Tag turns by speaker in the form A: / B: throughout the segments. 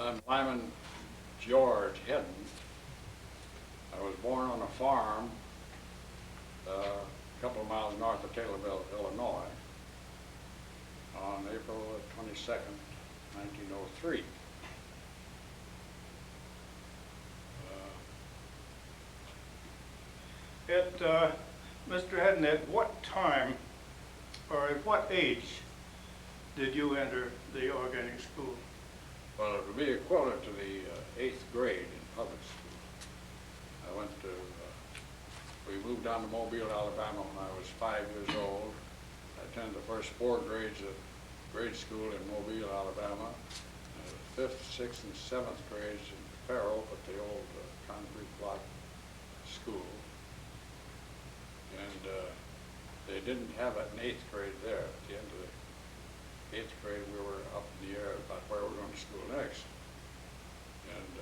A: I'm Lyman George Hedden. I was born on a farm a couple of miles north of Taylorville, Illinois, on April 22nd, 1903.
B: Mr. Hedden, at what time or at what age did you enter the organic school?
A: Well, it would be equivalent to the 8th grade in public school. I went to, we moved down to Mobile, Alabama when I was 5 years old. I attended the first 4 grades of grade school in Mobile, Alabama. 5th, 6th, and 7th grades in Faro at the old concrete block school. And they didn't have an 8th grade there. At the end of the 8th grade, we were up in the air about where we were going to school next. And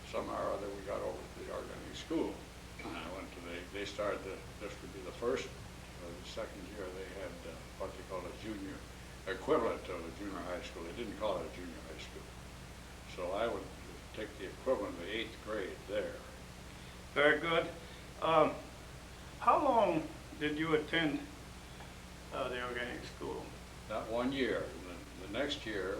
A: somehow or other we got over to the organic school. And I went to they started, this would be the first or the second year they had what they called a junior, equivalent to a junior high school. They didn't call it a junior high school. So I would take the equivalent of the 8th grade there.
B: Very good. How long did you attend the organic school?
A: Not 1 year. The next year,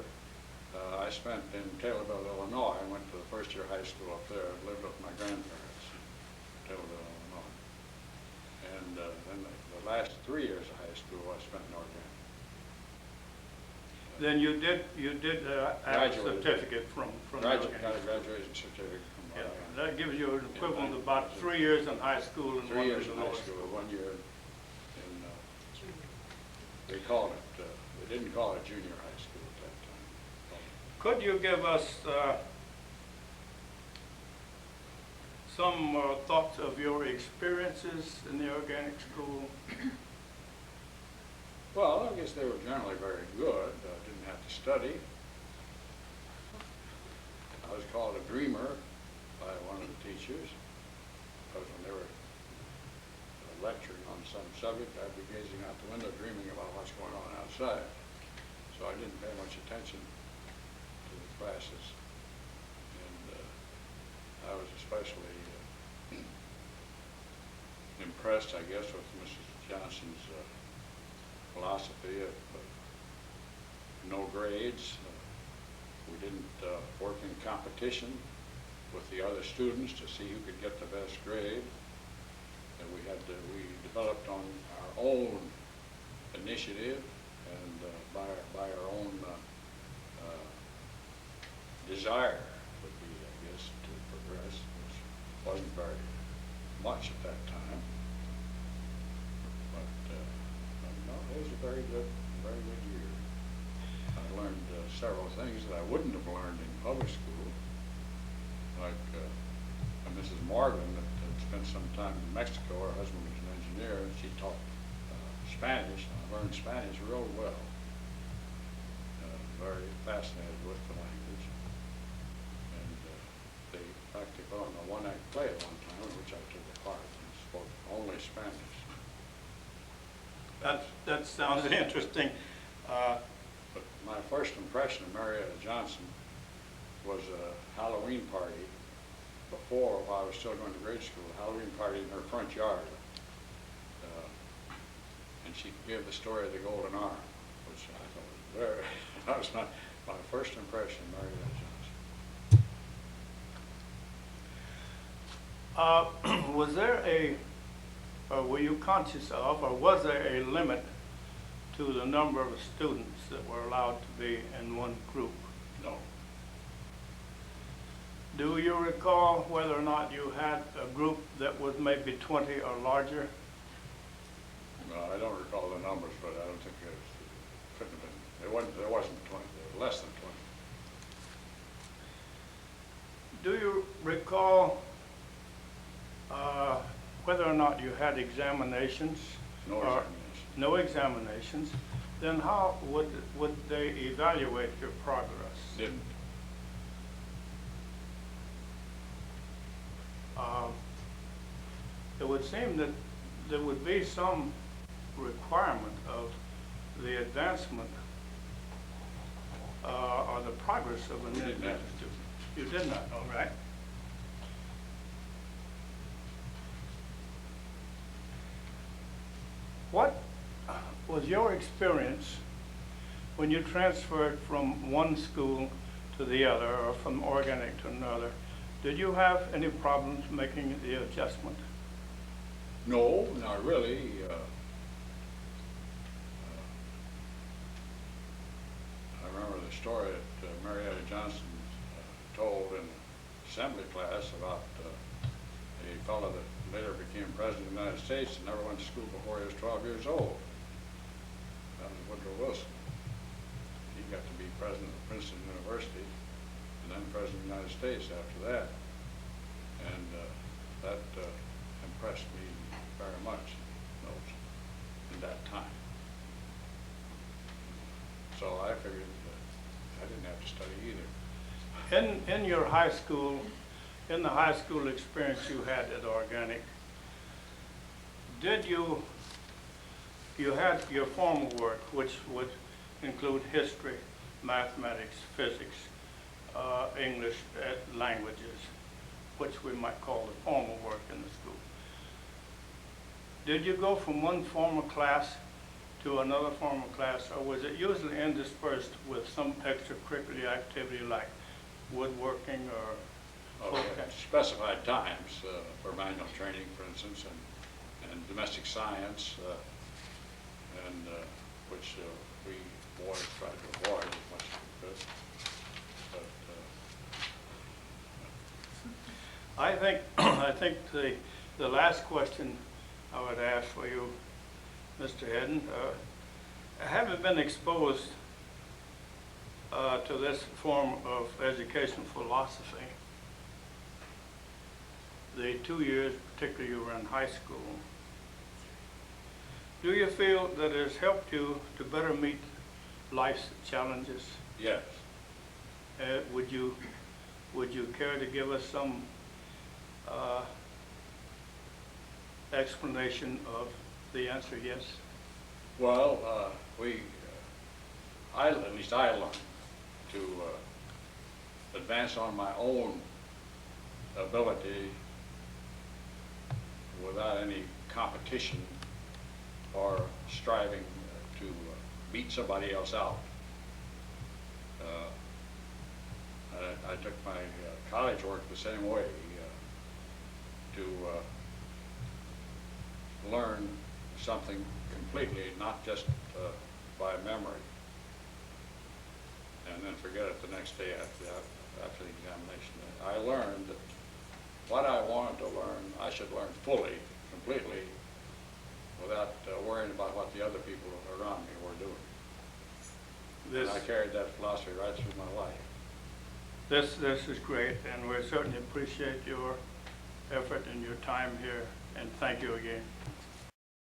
A: I spent in Taylorville, Illinois. I went to the first year high school up there. I lived with my grandparents in Taylorville, Illinois. And then the last 3 years of high school, I spent in organic.
B: Then you did have a certificate from the organic
A: Got a
B: school.
A: graduation certificate from
B: Yeah,
A: organic.
B: that gives you an equivalent of about 3 years in high school and
A: 3
B: 1 year
A: years
B: in
A: in high
B: lower
A: school,
B: school.
A: 1 year in, they called it, they didn't call it junior high school at that time.
B: Could you give us some thoughts of your experiences in the organic school?
A: Well, I guess they were generally very good. Didn't have to study. I was called a dreamer by one of the teachers, because when they were lecturing on some subject, I'd be gazing out the window dreaming about what's going on outside. So I didn't pay much attention to the classes. And I was especially impressed, I guess, with Mrs. Johnson's philosophy of no grades. We didn't work in competition with the other students to see who could get the best grade. And we developed on our own initiative and by our own desire would be, I guess, to progress, which wasn't very much at that time. But no, it was a very good year. I learned several things that I wouldn't have learned in public school, like Mrs. Morgan that spent some time in Mexico. Her husband was an engineer, and she taught Spanish. And I learned Spanish real well. Very fascinated with the language. And they practiced on a one-act play at one time, in which I took a part and spoke only Spanish.
B: That sounds interesting.
A: But my first impression of Marietta Johnson was a Halloween party before, while I was still going to grade school, a Halloween party in her front yard. And she gave the story of the Golden Arm, which I thought was very, that was my first impression of Marietta Johnson.
B: Was there were you conscious of, or was there a limit to the number of students that were allowed to be in one group?
A: No.
B: Do you recall whether or not you had a group that was maybe 20 or larger?
A: No, I don't recall the numbers, but I don't think it couldn't have been. There wasn't 20. There were less than 20.
B: Do you recall whether or not you had examinations?
A: No
B: or
A: examinations.
B: No examinations. Then how would they evaluate your progress?
A: Didn't.
B: It would seem that there would be some requirement of the advancement or the progress of an
A: We didn't
B: individual
A: have.
B: student. You did not, all right. What was your experience when you transferred from one school to the other, or from organic to another? Did you have any problems making the adjustment?
A: No, not really. I remember the story that Marietta Johnson told in assembly class about a fellow that later became president of the United States and never went to school before he was 12 years old. That was Woodrow Wilson. He got to be president of Princeton University and then president of the United States after that. And that impressed me very much in that time. So I figured that I didn't have to study either.
B: In your high school, in the high school experience you had at organic, did you had your formal work, which would include history, mathematics, physics, English, languages, which we might call the formal work in the school. Did you go from one formal class to another formal class, or was it usually interspersed with some extracurricular activity like woodworking or
A: Specified times for manual training, for instance, and domestic science, and which we boys tried to avoid as much as we could. But
B: I think the last question I would ask for you, Mr. Hedden, having been exposed to this form of education philosophy, the 2 years, particularly you were in high school, do you feel that it has helped you to better meet life's challenges?
A: yes,
B: Would you care to give us some explanation of the answer yes?
A: well, at least I learned to advance on my own ability without any competition or striving to beat somebody else out. I took my college work the same way, to learn something completely, not just by memory, and then forget it the next day after the examination. I learned that what I wanted to learn, I should learn fully, completely, without worrying about what the other people around me were doing. And I carried that philosophy right through my life.
B: This is great, and we certainly appreciate your effort and your time here, and thank you again.